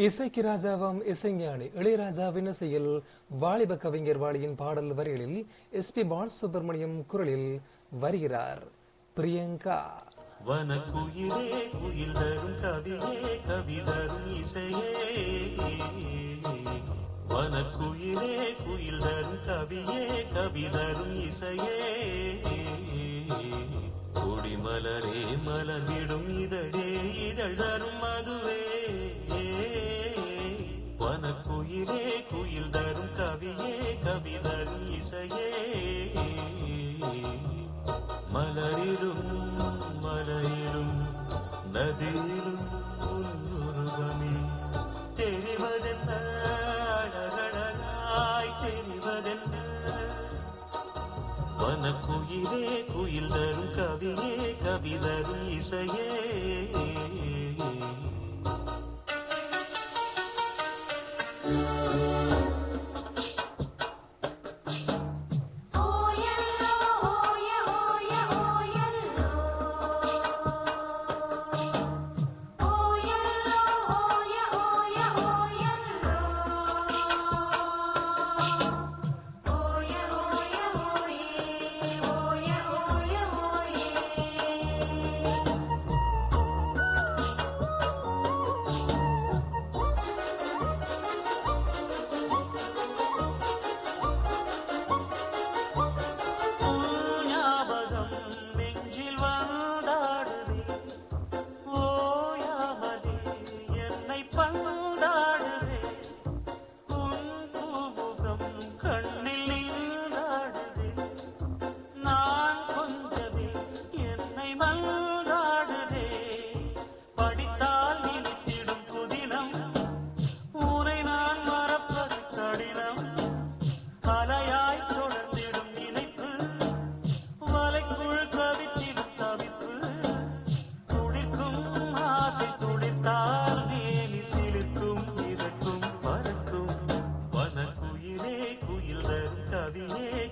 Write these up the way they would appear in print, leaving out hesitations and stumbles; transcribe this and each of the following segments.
இசைக்கு ராஜாவாம் இசைஞானி இளையராஜாவின் இசையில் வாலிப கவிஞர் வாலியின் பாடல் வரிகளில் எஸ்.பி. பாலசுப்ரமணியம் குரலில் வருகிறார் பிரியங்கா. வனக்குயிலே குயில் தரும் கவியே கவிதரும் இசையே, வனக்குயிலே குயில் தரும் கவியே கவிதரும் இசையே, கொடிமலரே மலர்விடும் இதழே இதழ் தரும் மதுவே, வனக்குயிலே குயில் தரும் கவியே கவிதரும் இசையே, மலரிலும் மலையிலும் நதியிலும் உன்னுருவமே தெரிவதென்ன, அழகழகாய் தெரிவதென்ன, வனக்குயிலே குயில் தரும் கவியே கவிதரும் இசையே.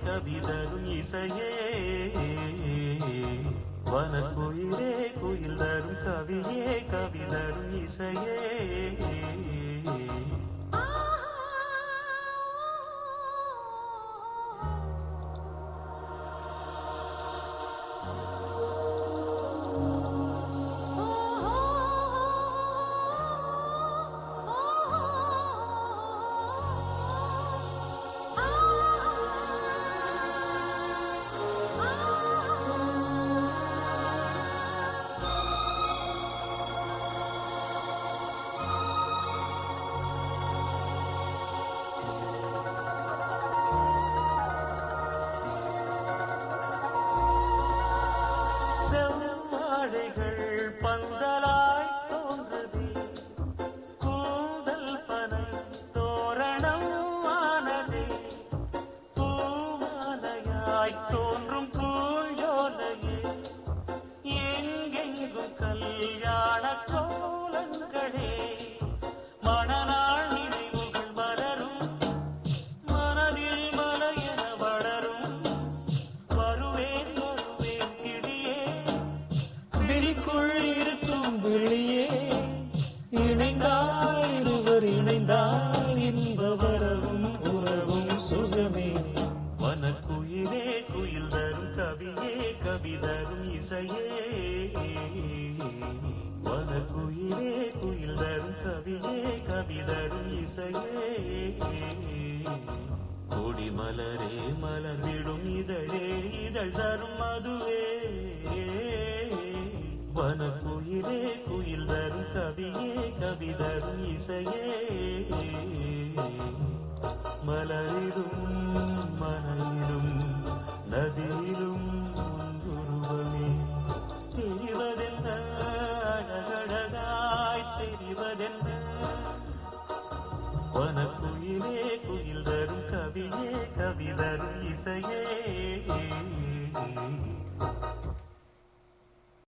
கவிதரும் இசையே, வனக்குயிலே குயில் தரும் கவியே கவிதரும் இசையே. பந்தலாய் தோன்றுதே கூந்தல் பனை தோரணம் ஆனதே, பூமாலையாய் தோன்றும் பூஞ்சோலையே, எங்கெங்கும் கல்யாண கோலங்களே, மணநாள் நினைவுகள் மலரும் மனதில் மலையென வளரும், வருவேன் வருவேன் கிளியே விழிக்குள் இருக்கும் விழியே, இணைந்தால் இருவர் இணைந்தால் இன்ப வரவும் உறவும் சுகமே, வனக்குயிலே குயில் தரும் கவியே கவிதரும் இசையே, வனக்குயிலே குயில் தரும் கவியே கவிதரும் இசையே, கொடிமலரே மலர்விடும் இதழே இதழ் தரும் மதுவே, வனக்குயிலே குயில் தரும் கவியே கவிதரும் இசையே, மலரிலும் மலையிலும் நதியிலும் உருவமே தெரிவதென்ன, அழகழகாய் தெரிவதென்ன, வனக்குயிலே குயில் தரும் கவியே கவிதரும் இசையே.